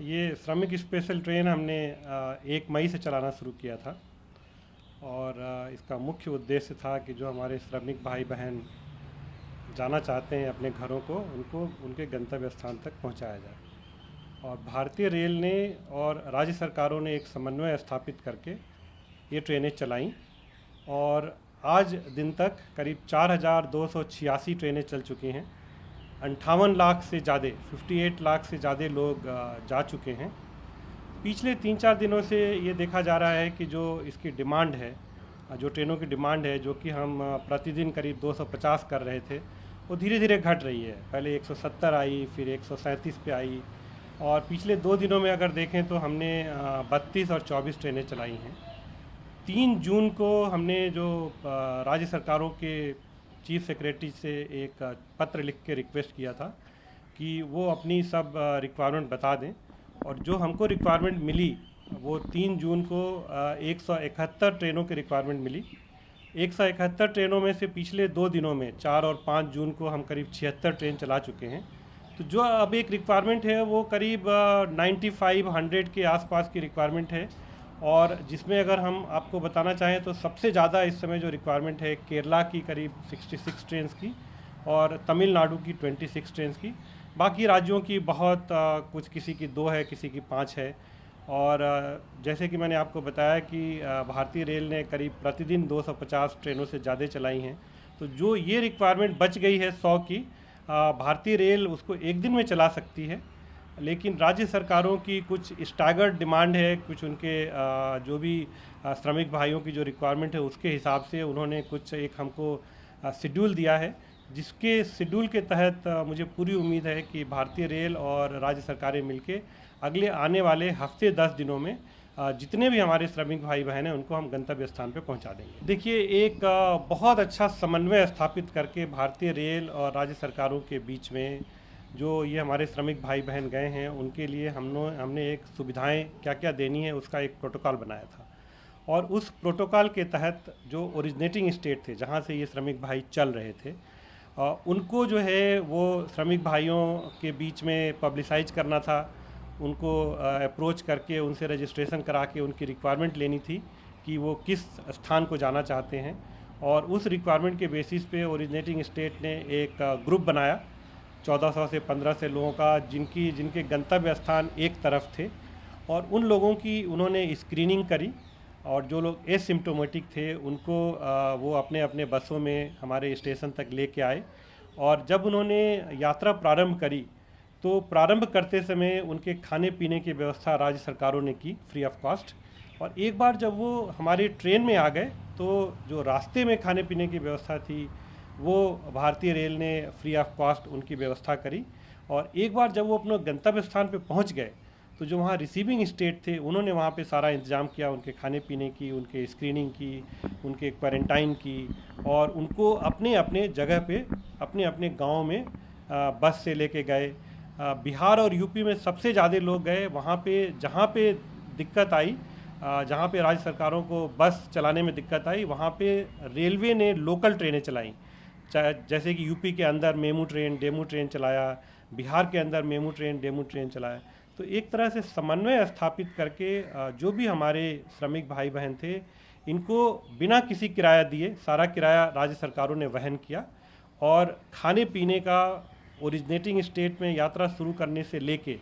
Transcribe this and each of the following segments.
ये श्रमिक special train हमने 1 मई से चलाना शुरू किया था और इसका मुख्य उद्देश्य था कि जो हमारे श्रमिक भाई बहन जाना चाहते हैं अपने घरों को, उनको उनके गंतव्य स्थान तक पहुंचाया जाए। और भारतीय रेल ने और राज्य सरकारों ने एक समन्वय स्थापित करके ये ट्रेनें चलाईं और आज दिन तक करीब 4,286 ट्रेनें चल चुकी हैं। 58 लाख से ज़्यादा 58 लाख से ज़्यादा लोग जा चुके हैं। पिछले 3-4 दिनों से ये देखा जा रहा है कि जो इसकी डिमांड है, जो ट्रेनों की डिमांड है, जो कि हम प्रतिदिन करीब 250 कर रहे थे, वो धीरे धीरे घट रही है। पहले 170 आई, फिर 137 पे आई और पिछले 2 दिनों में अगर देखें तो हमने 32 और 24 ट्रेनें चलाई हैं। 3 जून को हमने जो राज्य सरकारों के चीफ सेक्रेटरी से एक पत्र लिख के रिक्वेस्ट किया था कि वो अपनी सब रिक्वायरमेंट बता दें, और जो हमको रिक्वायरमेंट मिली वो 3 जून को 171 ट्रेनों की रिक्वायरमेंट मिली। 171 ट्रेनों में से पिछले 2 दिनों में 4 और 5 जून को हम करीब 76 ट्रेन चला चुके हैं। तो जो अब एक रिक्वायरमेंट है वो करीब 95-100 के आसपास की रिक्वायरमेंट है, और जिसमें अगर हम आपको बताना चाहें तो सबसे ज़्यादा इस समय जो रिक्वायरमेंट है केरला की करीब 66 ट्रेन की और तमिलनाडु की 26 ट्रेन की। बाकी राज्यों की बहुत कुछ, किसी की 2 है, किसी की 5 है। और जैसे कि मैंने आपको बताया कि भारतीय रेल ने करीब प्रतिदिन 250 ट्रेनों से ज़्यादा चलाई हैं। तो जो ये रिक्वायरमेंट बच गई है 100 की, भारतीय रेल उसको एक दिन में चला सकती है, लेकिन राज्य सरकारों की कुछ स्टैगर्ड डिमांड है, कुछ उनके जो भी श्रमिक भाइयों की जो रिक्वायरमेंट है उसके हिसाब से उन्होंने कुछ एक हमको शेड्यूल दिया है, जिसके शेड्यूल के तहत मुझे पूरी उम्मीद है कि भारतीय रेल और राज्य सरकारें मिलके अगले आने वाले हफ्ते 10 दिनों में जितने भी हमारे श्रमिक भाई बहन हैं उनको हम गंतव्य स्थान पे पहुंचा देंगे। देखिए, एक बहुत अच्छा समन्वय स्थापित करके भारतीय रेल और राज्य सरकारों के बीच में जो ये हमारे श्रमिक भाई बहन गए हैं उनके लिए हमने एक सुविधाएं क्या क्या देनी है उसका एक प्रोटोकॉल बनाया था। और उस प्रोटोकॉल के तहत जो ओरिजिनेटिंग स्टेट थे, जहाँ से ये श्रमिक भाई चल रहे थे, उनको जो है वो श्रमिक भाइयों के बीच में पब्लिसाइज करना था, उनको अप्रोच करके उनसे रजिस्ट्रेशन करा के उनकी रिक्वायरमेंट लेनी थी कि वो किस स्थान को जाना चाहते हैं। और उस रिक्वायरमेंट के बेसिस पे ओरिजिनेटिंग स्टेट ने एक ग्रुप बनाया 1400 से 1500 लोगों का, जिनके गंतव्य स्थान एक तरफ थे, और उन लोगों की उन्होंने स्क्रीनिंग करी और जो लोग एसिम्प्टोमेटिक थे उनको वो अपने अपने बसों में हमारे स्टेशन तक लेके आए। और जब उन्होंने यात्रा प्रारंभ करी तो प्रारंभ करते समय उनके खाने पीने की व्यवस्था राज्य सरकारों ने की फ्री ऑफ कॉस्ट। और एक बार जब वो हमारी ट्रेन में आ गए तो जो रास्ते में खाने पीने की व्यवस्था थी वो भारतीय रेल ने फ्री ऑफ कॉस्ट उनकी व्यवस्था करी। और एक बार जब वो अपने गंतव्य स्थान पे पहुंच गए तो जो वहाँ रिसीविंग स्टेट थे उन्होंने वहाँ पे सारा इंतज़ाम किया, उनके खाने पीने की, उनके स्क्रीनिंग की, उनके क्वारंटाइन की, और उनको अपने अपने जगह पे अपने अपने गांव में बस से लेके गए। बिहार और यूपी में सबसे ज़्यादा लोग गए वहाँ पे जहाँ पे दिक्कत आई, जहाँ पे राज्य सरकारों को बस चलाने में दिक्कत आई, वहाँ पे रेलवे ने लोकल ट्रेनें चलाई। जैसे कि यूपी के अंदर मेमू ट्रेन, डेमू ट्रेन चलाया, बिहार के अंदर मेमू ट्रेन, डेमू ट्रेन चलाया। तो एक तरह से समन्वय स्थापित करके जो भी हमारे श्रमिक भाई बहन थे इनको बिना किसी किराया दिए सारा किराया राज्य सरकारों ने वहन किया। और खाने पीने का ओरिजिनेटिंग स्टेट में यात्रा शुरू करने से लेके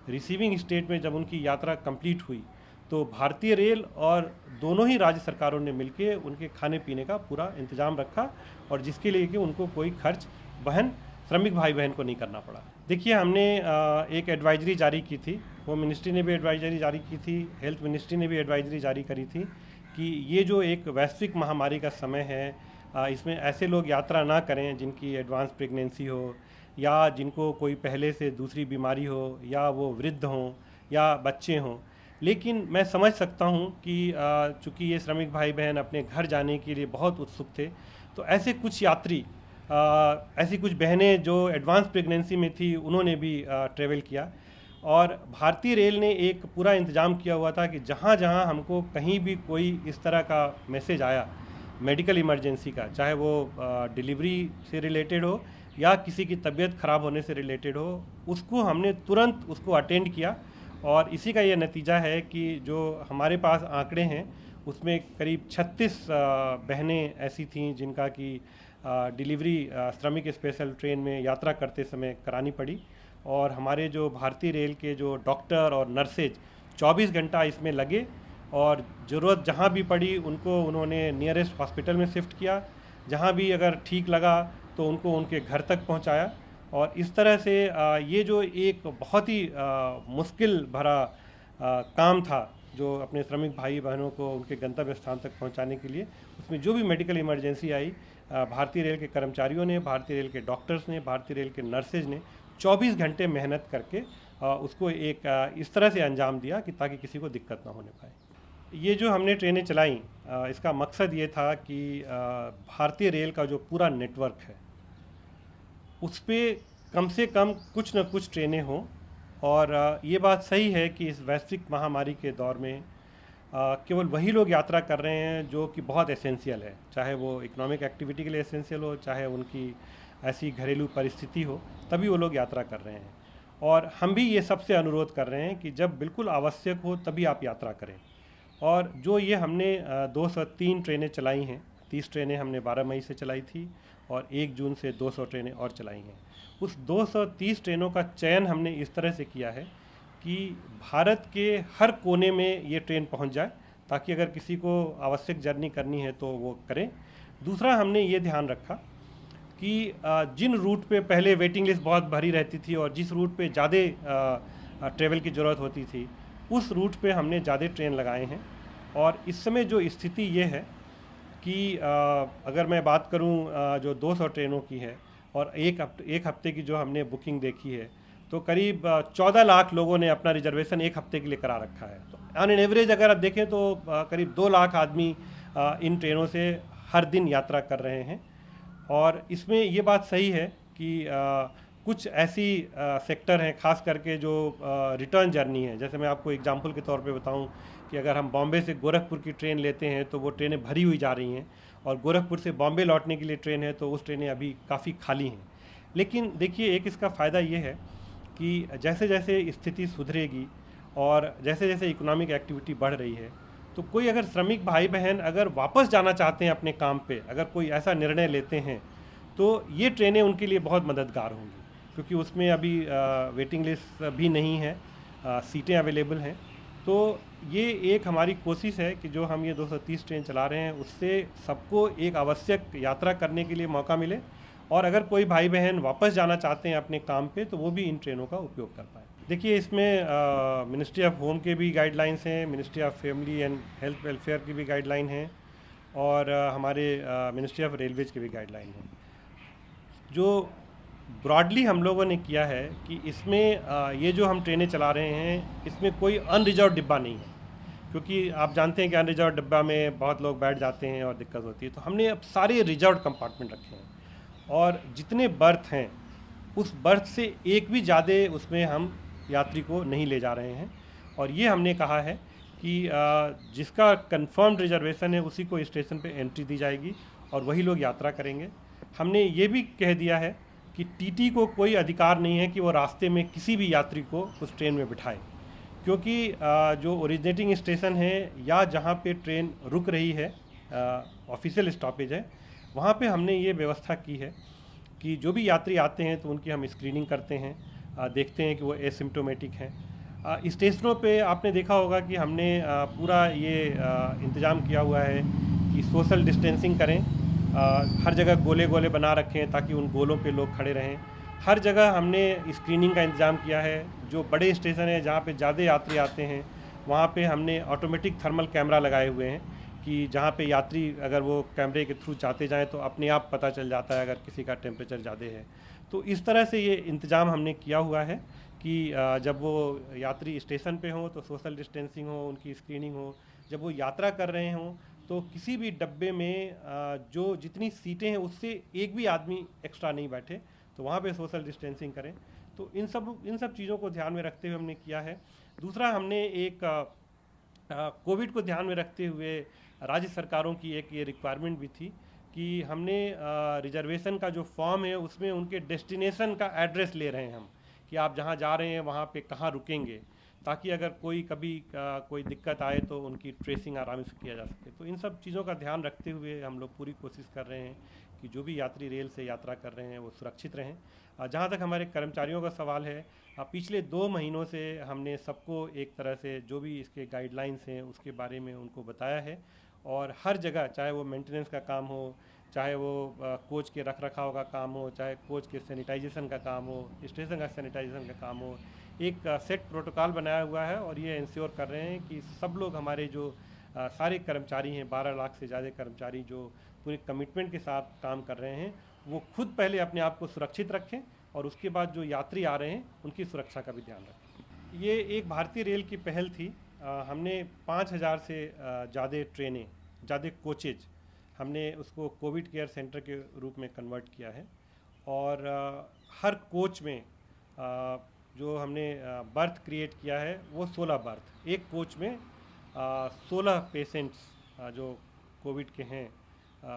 रिसीविंग स्टेट में जब उनकी यात्रा कंप्लीट हुई तो भारतीय रेल और दोनों ही राज्य सरकारों ने मिलके उनके खाने पीने का पूरा इंतजाम रखा, और जिसके लिए कि उनको कोई खर्च वहन श्रमिक भाई बहन को नहीं करना पड़ा। देखिए, हमने एक एडवाइजरी जारी की थी, होम मिनिस्ट्री ने भी एडवाइजरी जारी की थी, हेल्थ मिनिस्ट्री ने भी एडवाइजरी जारी करी थी कि ये जो एक वैश्विक महामारी का समय है, इसमें ऐसे लोग यात्रा ना करें जिनकी एडवांस प्रेगनेंसी हो, या जिनको कोई पहले से दूसरी बीमारी हो, या वो वृद्ध हों या बच्चे हों। लेकिन मैं समझ सकता हूँ कि चूँकि ये श्रमिक भाई बहन अपने घर जाने के लिए बहुत उत्सुक थे, तो ऐसे कुछ यात्री, ऐसी कुछ बहनें जो एडवांस प्रेगनेंसी में थी उन्होंने भी ट्रैवल किया। और भारतीय रेल ने एक पूरा इंतज़ाम किया हुआ था कि जहाँ जहाँ हमको कहीं भी कोई इस तरह का मैसेज आया मेडिकल इमरजेंसी का, चाहे वो डिलीवरी से रिलेटेड हो या किसी की तबीयत ख़राब होने से रिलेटेड हो, उसको हमने तुरंत उसको अटेंड किया और इसी का ये नतीजा है कि जो हमारे पास आंकड़े हैं उसमें करीब 36 बहनें ऐसी थीं जिनका कि डिलीवरी श्रमिक स्पेशल ट्रेन में यात्रा करते समय करानी पड़ी। और हमारे जो भारतीय रेल के जो डॉक्टर और नर्सेज 24 घंटा इसमें लगे और ज़रूरत जहाँ भी पड़ी उनको उन्होंने नियरेस्ट हॉस्पिटल में शिफ्ट किया, जहाँ भी अगर ठीक लगा तो उनको उनके घर तक पहुँचाया। और इस तरह से ये जो एक बहुत ही मुश्किल भरा काम था जो अपने श्रमिक भाई बहनों को उनके गंतव्य स्थान तक पहुंचाने के लिए, उसमें जो भी मेडिकल इमरजेंसी आई, भारतीय रेल के कर्मचारियों ने, भारतीय रेल के डॉक्टर्स ने, भारतीय रेल के नर्सेज ने 24 घंटे मेहनत करके उसको एक इस तरह से अंजाम दिया कि ताकि किसी को दिक्कत ना होने पाए। ये जो हमने ट्रेनें चलाई, इसका मकसद ये था कि भारतीय रेल का जो पूरा नेटवर्क है उस पर कम से कम कुछ न कुछ ट्रेनें हों। और ये बात सही है कि इस वैश्विक महामारी के दौर में केवल वही लोग यात्रा कर रहे हैं जो कि बहुत एसेंशियल है, चाहे वो इकोनॉमिक एक्टिविटी के लिए एसेंशियल हो, चाहे उनकी ऐसी घरेलू परिस्थिति हो, तभी वो लोग यात्रा कर रहे हैं। और हम भी ये सबसे अनुरोध कर रहे हैं कि जब बिल्कुल आवश्यक हो तभी आप यात्रा करें। और जो ये हमने 203 ट्रेनें चलाई हैं, 30 ट्रेनें हमने 12 मई से चलाई थी और 1 जून से 200 ट्रेनें और चलाई हैं। उस 230 ट्रेनों का चयन हमने इस तरह से किया है कि भारत के हर कोने में ये ट्रेन पहुंच जाए, ताकि अगर किसी को आवश्यक जर्नी करनी है तो वो करें। दूसरा, हमने ये ध्यान रखा कि जिन रूट पे पहले वेटिंग लिस्ट बहुत भरी रहती थी और जिस रूट पे ज़्यादा ट्रेवल की ज़रूरत होती थी, उस रूट पे हमने ज़्यादा ट्रेन लगाए हैं। और इस समय जो स्थिति ये है कि अगर मैं बात करूं जो 200 ट्रेनों की है और एक हफ्ते की जो हमने बुकिंग देखी है, तो करीब 14 लाख लोगों ने अपना रिजर्वेशन एक हफ्ते के लिए करा रखा है। तो ऑन एन एवरेज अगर आप देखें तो करीब 2 लाख आदमी इन ट्रेनों से हर दिन यात्रा कर रहे हैं। और इसमें ये बात सही है कि कुछ ऐसी सेक्टर हैं, खास करके जो रिटर्न जर्नी है। जैसे मैं आपको एग्जांपल के तौर पे बताऊं कि अगर हम बॉम्बे से गोरखपुर की ट्रेन लेते हैं तो वो ट्रेनें भरी हुई जा रही हैं, और गोरखपुर से बॉम्बे लौटने के लिए ट्रेन है तो उस ट्रेनें अभी काफ़ी खाली हैं। लेकिन देखिए, एक इसका फ़ायदा ये है कि जैसे जैसे स्थिति सुधरेगी और जैसे जैसे इकोनॉमिक एक्टिविटी बढ़ रही है, तो कोई अगर श्रमिक भाई बहन अगर वापस जाना चाहते हैं अपने काम पे, अगर कोई ऐसा निर्णय लेते हैं, तो ये ट्रेनें उनके लिए बहुत मददगार होंगी, क्योंकि उसमें अभी वेटिंग लिस्ट भी नहीं है, सीटें अवेलेबल हैं। तो ये एक हमारी कोशिश है कि जो हम ये 230 ट्रेन चला रहे हैं उससे सबको एक आवश्यक यात्रा करने के लिए मौका मिले, और अगर कोई भाई बहन वापस जाना चाहते हैं अपने काम पे तो वो भी इन ट्रेनों का उपयोग कर पाए। देखिए, इसमें मिनिस्ट्री ऑफ होम के भी गाइडलाइंस हैं, ministry of family and health welfare की भी गाइडलाइन हैं, और हमारे मिनिस्ट्री ऑफ रेलवेज की भी गाइडलाइन हैं। जो ब्रॉडली हम लोगों ने किया है कि इसमें ये जो हम ट्रेनें चला रहे हैं इसमें कोई अनरिजर्व डिब्बा नहीं है, क्योंकि आप जानते हैं कि अनरिजर्व डिब्बा में बहुत लोग बैठ जाते हैं और दिक्कत होती है। तो हमने अब सारे रिजर्व कंपार्टमेंट रखे हैं, और जितने बर्थ हैं उस बर्थ से एक भी ज़्यादा उसमें हम यात्री को नहीं ले जा रहे हैं। और ये हमने कहा है कि जिसका कंफर्म्ड रिजर्वेशन है उसी को स्टेशन पे एंट्री दी जाएगी और वही लोग यात्रा करेंगे। हमने ये भी कह दिया है कि टीटी को कोई अधिकार नहीं है कि वो रास्ते में किसी भी यात्री को उस ट्रेन में बिठाए, क्योंकि जो ओरिजिनेटिंग स्टेशन है या जहाँ पे ट्रेन रुक रही है, ऑफिशियल स्टॉपेज है, वहाँ पे हमने ये व्यवस्था की है कि जो भी यात्री आते हैं तो उनकी हम स्क्रीनिंग करते हैं, देखते हैं कि वो एसिम्प्टोमेटिक हैं। स्टेशनों पे आपने देखा होगा कि हमने पूरा ये इंतज़ाम किया हुआ है कि सोशल डिस्टेंसिंग करें, हर जगह गोले गोले बना रखें ताकि उन गोलों पे लोग खड़े रहें। हर जगह हमने स्क्रीनिंग का इंतज़ाम किया है। जो बड़े स्टेशन हैं जहाँ पे ज़्यादा यात्री आते हैं वहाँ पे हमने ऑटोमेटिक थर्मल कैमरा लगाए हुए हैं कि जहाँ पे यात्री अगर वो कैमरे के थ्रू जाते जाएँ तो अपने आप पता चल जाता है अगर किसी का टेम्परेचर ज़्यादा है। तो इस तरह से ये इंतज़ाम हमने किया हुआ है कि जब वो यात्री स्टेशन पे हों तो सोशल डिस्टेंसिंग हो, उनकी स्क्रीनिंग हो। जब वो यात्रा कर रहे हों तो किसी भी डब्बे में जो जितनी सीटें हैं उससे एक भी आदमी एक्स्ट्रा नहीं बैठे, तो वहाँ पे सोशल डिस्टेंसिंग करें। तो इन सब चीज़ों को ध्यान में रखते हुए हमने किया है। दूसरा, हमने एक कोविड को ध्यान में रखते हुए राज्य सरकारों की एक ये रिक्वायरमेंट भी थी कि हमने रिजर्वेशन का जो फॉर्म है उसमें उनके डेस्टिनेशन का एड्रेस ले रहे हैं हम, कि आप जहाँ जा रहे हैं वहाँ पे कहाँ रुकेंगे। ताकि अगर कोई कभी कोई दिक्कत आए तो उनकी ट्रेसिंग आराम से किया जा सके। तो इन सब चीज़ों का ध्यान रखते हुए हम लोग पूरी कोशिश कर रहे हैं कि जो भी यात्री रेल से यात्रा कर रहे हैं वो सुरक्षित रहें। जहाँ तक हमारे कर्मचारियों का सवाल है, पिछले 2 महीनों से हमने सबको एक तरह से जो भी इसके गाइडलाइंस हैं उसके बारे में उनको बताया है, और हर जगह, चाहे वो मेंटेनेंस का काम हो, चाहे वो कोच के रख रखाव का काम हो, चाहे कोच के सैनिटाइजेशन का काम हो, स्टेशन का सैनिटाइजेशन का काम हो, एक सेट प्रोटोकॉल बनाया हुआ है। और ये इंश्योर कर रहे हैं कि सब लोग, हमारे जो सारे कर्मचारी हैं, 12 लाख से ज़्यादा कर्मचारी जो पूरे कमिटमेंट के साथ काम कर रहे हैं, वो खुद पहले अपने आप को सुरक्षित रखें और उसके बाद जो यात्री आ रहे हैं उनकी सुरक्षा का भी ध्यान रखें। ये एक भारतीय रेल की पहल थी। हमने 5000 से ज़्यादा ट्रेनें, ज़्यादा कोचेज, हमने उसको कोविड केयर सेंटर के रूप में कन्वर्ट किया है। और हर कोच में जो हमने बर्थ क्रिएट किया है वो 16 बर्थ। एक कोच में 16 पेशेंट्स जो कोविड के हैं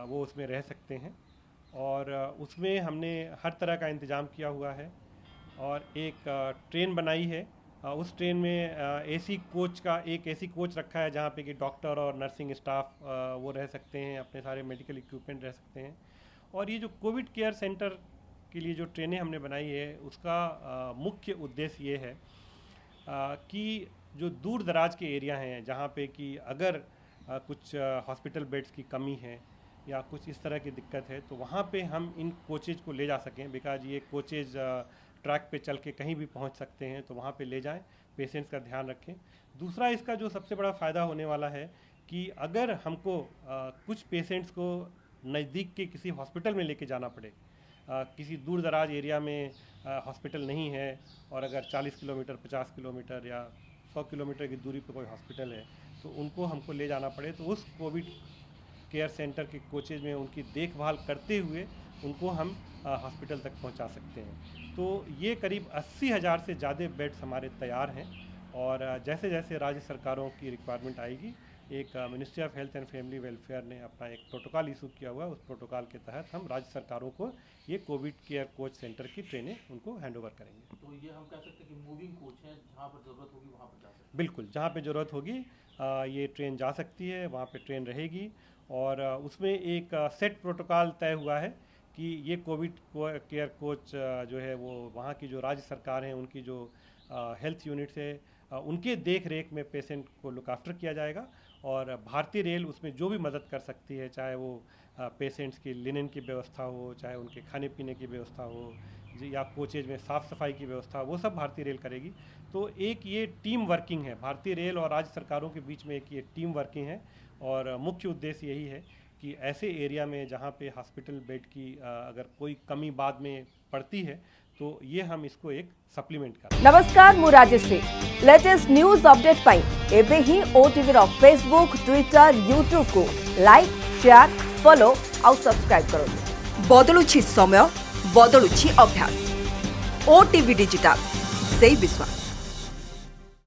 वो उसमें रह सकते हैं। और उसमें हमने हर तरह का इंतज़ाम किया हुआ है। और एक ट्रेन बनाई है, उस ट्रेन में एसी कोच का एक एसी कोच रखा है जहाँ पे कि डॉक्टर और नर्सिंग स्टाफ वो रह सकते हैं, अपने सारे मेडिकल इक्विपमेंट रह सकते हैं। और ये जो कोविड केयर सेंटर के लिए जो ट्रेनें हमने बनाई है उसका मुख्य उद्देश्य ये है कि जो दूर दराज के एरिया हैं, जहाँ पे कि अगर कुछ हॉस्पिटल बेड्स की कमी है या कुछ इस तरह की दिक्कत है, तो वहाँ पे हम इन कोचेज को ले जा सकें। बिकॉज ये कोचेज ट्रैक पे चल के कहीं भी पहुँच सकते हैं, तो वहाँ पे ले जाएं, पेशेंट्स का ध्यान रखें। दूसरा, इसका जो सबसे बड़ा फ़ायदा होने वाला है कि अगर हमको कुछ पेशेंट्स को नज़दीक के किसी हॉस्पिटल में लेके जाना पड़े, किसी दूर दराज एरिया में हॉस्पिटल नहीं है, और अगर 40 किलोमीटर, 50 किलोमीटर या 100 किलोमीटर की दूरी पर कोई हॉस्पिटल है, तो उनको हमको ले जाना पड़े, तो उस कोविड केयर सेंटर के कोचेज में उनकी देखभाल करते हुए उनको हम हॉस्पिटल तक पहुंचा सकते हैं। तो ये करीब 80,000 से ज़्यादा बेड्स हमारे तैयार हैं। और जैसे जैसे राज्य सरकारों की रिक्वायरमेंट आएगी, एक ministry of health and family welfare ने अपना एक प्रोटोकॉल इशू किया हुआ है, उस प्रोटोकॉल के तहत हम राज्य सरकारों को ये कोविड केयर कोच सेंटर की ट्रेनें उनको हैंड ओवर करेंगे। तो ये हम कह सकते हैं कि मूविंग कोच है, जहाँ पर ज़रूरत होगी वहाँ पर जा सकते हैं। बिल्कुल, जहाँ पे ज़रूरत होगी ये ट्रेन जा सकती है, वहाँ पे ट्रेन रहेगी। और उसमें एक सेट प्रोटोकॉल तय हुआ है कि ये कोविड केयर कोच जो है वो वहाँ की जो राज्य सरकार हैं, उनकी जो हेल्थ यूनिट्स है, उनके देख रेख में पेशेंट को लुक आफ्टर किया जाएगा। और भारतीय रेल उसमें जो भी मदद कर सकती है, चाहे वो पेशेंट्स की लिनन की व्यवस्था हो, चाहे उनके खाने पीने की व्यवस्था हो, या कोचेज में साफ़ सफाई की व्यवस्था, वो सब भारतीय रेल करेगी। तो एक ये टीम वर्किंग है, भारतीय रेल और राज्य सरकारों के बीच में एक ये टीम वर्किंग है। और मुख्य उद्देश्य यही है कि ऐसे एरिया में जहाँ पे हॉस्पिटल बेड की अगर कोई कमी बाद में पड़ती है, तो ये हम इसको एक सप्लीमेंट कर। नमस्कार, मु राजश्री। लेटेस्ट न्यूज अपडेट पाई एबे ही ओटीवी रो फेसबुक, ट्विटर, यूट्यूब को लाइक, शेयर, फॉलो और सब्सक्राइब करो। बदलुछि समय, बदलुछि अभ्यास। ओटीवी डिजिटल, से विश्वास।